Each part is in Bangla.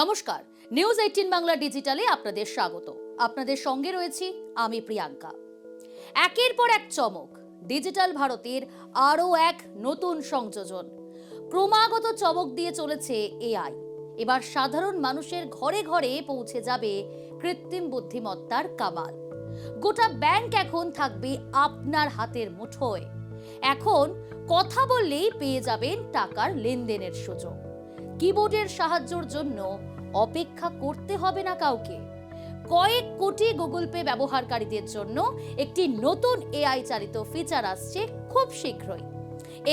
নমস্কার, নিউজ 18 বাংলা ডিজিটালে আপনাদের স্বাগত। আপনাদের সঙ্গে রয়েছি আমি প্রিয়াঙ্কা। একের পর এক চমক, ডিজিটাল ভারতের আরও এক নতুন সংযোজন। ক্রমাগত চমক দিয়ে চলেছে এআই। এবার সাধারণ মানুষের ঘরে ঘরে পৌঁছে যাবে কৃত্রিম বুদ্ধিমত্তার কামাল। গোটা ব্যাংক এখন থাকবে আপনার হাতের মুঠোয়। এখন কথা বললেই পেয়ে যাবেন টাকার লেনদেনের সুযোগ। কিবোর্ডের সাহায্যের জন্য অপেক্ষা করতে হবে না কাউকে। কয়েক কোটি গুগল পে ব্যবহারকারীদের জন্য একটি নতুন এআই চালিত ফিচার আসছে খুব শীঘ্রই।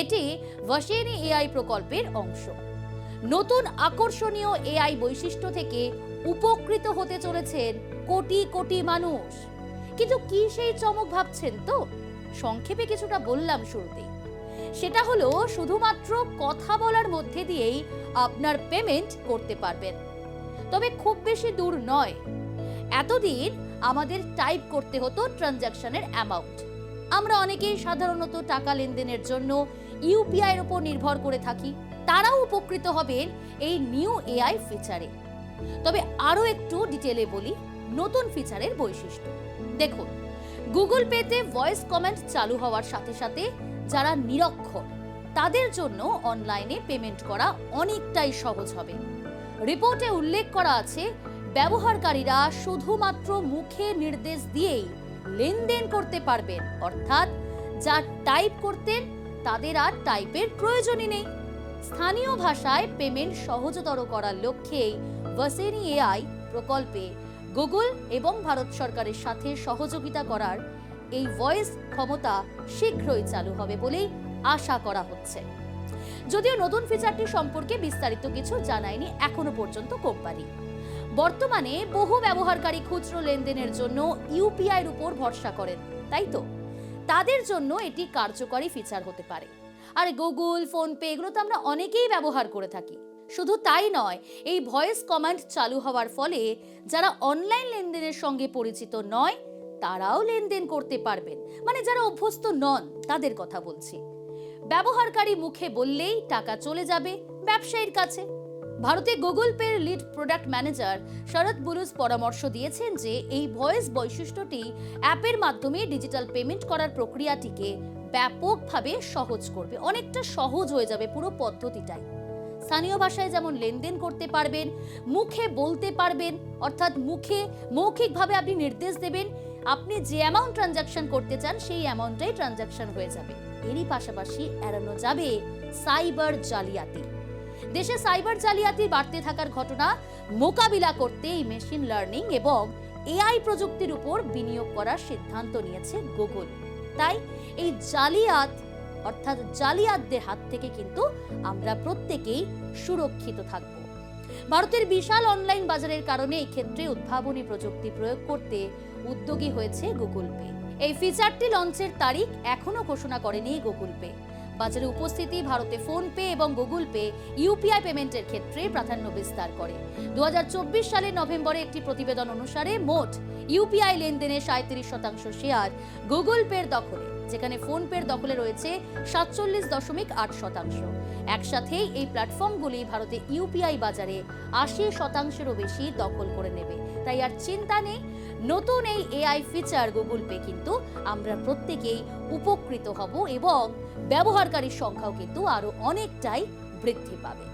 এটি ভাসেনি এআই প্রকল্পের অংশ। নতুন আকর্ষণীয় এআই বৈশিষ্ট্য থেকে উপকৃত হতে চলেছেন কোটি কোটি মানুষ। কিন্তু কি সেই চমক ভাবছেন তো? সংক্ষেপে কিছুটা বললাম শুরুতেই। সেটা হলো শুধুমাত্র কথা বলার মধ্যে দিয়েই আপনার পেমেন্ট করতে পারবেন। তবে খুব বেশি দূর নয়। এতদিন আমাদের টাইপ করতে হতো ট্রানজাকশনের অ্যামাউন্ট। আমরা অনেকেই সাধারণত টাকা লেনদেনের জন্য ইউপিআই এর উপর নির্ভর করে থাকি। তারাও উপকৃত হবেন এই নিউ এআই ফিচারে। তবে আরো একটু ডিটেলে বলি নতুন ফিচারের বৈশিষ্ট্য। দেখুন, গুগল পেতে ভয়েস কমেন্ট চালু হওয়ার সাথে সাথে যারা নিরক্ষর তাদের জন্য অনলাইনে পেমেন্ট করা অনেকটাই সহজ হবে। রিপোর্টে উল্লেখ করা আছে, ব্যবহারকারীরা শুধুমাত্র মুখে নির্দেশ দিয়েই লেনদেন করতে পারবেন। অর্থাৎ যা টাইপ করতেন তাদের আর টাইপের প্রয়োজনই নেই। স্থানীয় ভাষায় পেমেন্ট সহজতর করার লক্ষ্যেই ভাসেনি এআই প্রকল্পে গুগল এবং ভারত সরকারের সাথে সহযোগিতা করার এই ভয়েস ক্ষমতা শীঘ্রই চালু হবে বলেই আশা করা হচ্ছে। যদিও নতুন ফিচারটি সম্পর্কে বিস্তারিত কিছু জানায়নি এখনো পর্যন্ত কোম্পানি। বর্তমানে বহু ব্যবহারকারী খুচরো লেনদেনের জন্য ইউপিআই এর উপর ভরসা করেন, তাই তো? তাদের জন্য এটি কার্যকরী ফিচার হতে পারে। আর গুগল, ফোনপে এগুলো তো আমরা অনেকেই ব্যবহার করে থাকি। শুধু তাই নয়, এই ভয়েস কমান্ড চালু হওয়ার ফলে যারা অনলাইন লেনদেনের সঙ্গে পরিচিত নয় তারাও লেনদেন করতে পারবেন। মানে যারা অভ্যস্ত নন তাদের কথা বলছি। ব্যবহারকারী মুখে বললেই টাকা চলে যাবে ব্যবসায়ীর কাছে। ভারতে গুগল পের লিড প্রোডাক্ট ম্যানেজার শরৎ বুলুস পরামর্শ দিয়েছেন যে এই ভয়েস বৈশিষ্ট্যটি অ্যাপের মাধ্যমে ডিজিটাল পেমেন্ট করার প্রক্রিয়াটিকে ব্যাপকভাবে সহজ করবে। অনেকটা সহজ হয়ে যাবে পুরো পদ্ধতিটাই। স্থানীয় ভাষায় যেমন লেনদেন করতে পারবেন, মুখে বলতে পারবেন, অর্থাৎ মুখে মৌখিকভাবে আপনি নির্দেশ দেবেন, আপনি যে অ্যামাউন্ট ট্রানজাকশন করতে চান সেই অ্যামাউন্টটাই ট্রানজাকশন হয়ে যাবে। এরই পাশাপাশি এড়ানো যাবে সাইবার জালিয়াতি। দেশে সাইবার জালিয়াতি বাড়তে থাকার ঘটনা মোকাবিলা করতে এই মেশিন লার্নিং এবং এআই প্রযুক্তির উপর বিনিয়োগ করার সিদ্ধান্ত নিয়েছে গুগল। তাই এই জালিয়াতদের হাত থেকে কিন্তু আমরা প্রত্যেকেই সুরক্ষিত থাকব। ভারতের বিশাল অনলাইন বাজারের কারণে এই ক্ষেত্রে উদ্ভাবনী প্রযুক্তি প্রয়োগ করতে উদ্যোগী হয়েছে গুগল পে। এই ফিচারটি লঞ্চের তারিখ এখনো ঘোষণা করেনি গুগল পে। বাজারে উপস্থিতি ভারতে ফোনপে এবং গুগল পে ইউপিআই পেমেন্টের ক্ষেত্রে প্রাধান্য বিস্তার করে। 2024 সালের নভেম্বরে একটি প্রতিবেদন অনুসারে মোট ইউপিআই লেনদেনের 37% শেয়ার গুগল পের দখলে, যেখানে ফোনপের দখলে রয়েছে 47.8%। একসাথেই এই প্ল্যাটফর্মগুলি ভারতে ইউপিআই বাজারে 80%-এরও বেশি দখল করে নেবে। তাই আর চিন্তা নেই, নতুন এই এআই ফিচার গুগল পে কিন্তু আমরা প্রত্যেকেই উপকৃত হব এবং ব্যবহারকারীর সংখ্যাও কিন্তু আরো অনেকটাই বৃদ্ধি পাবে।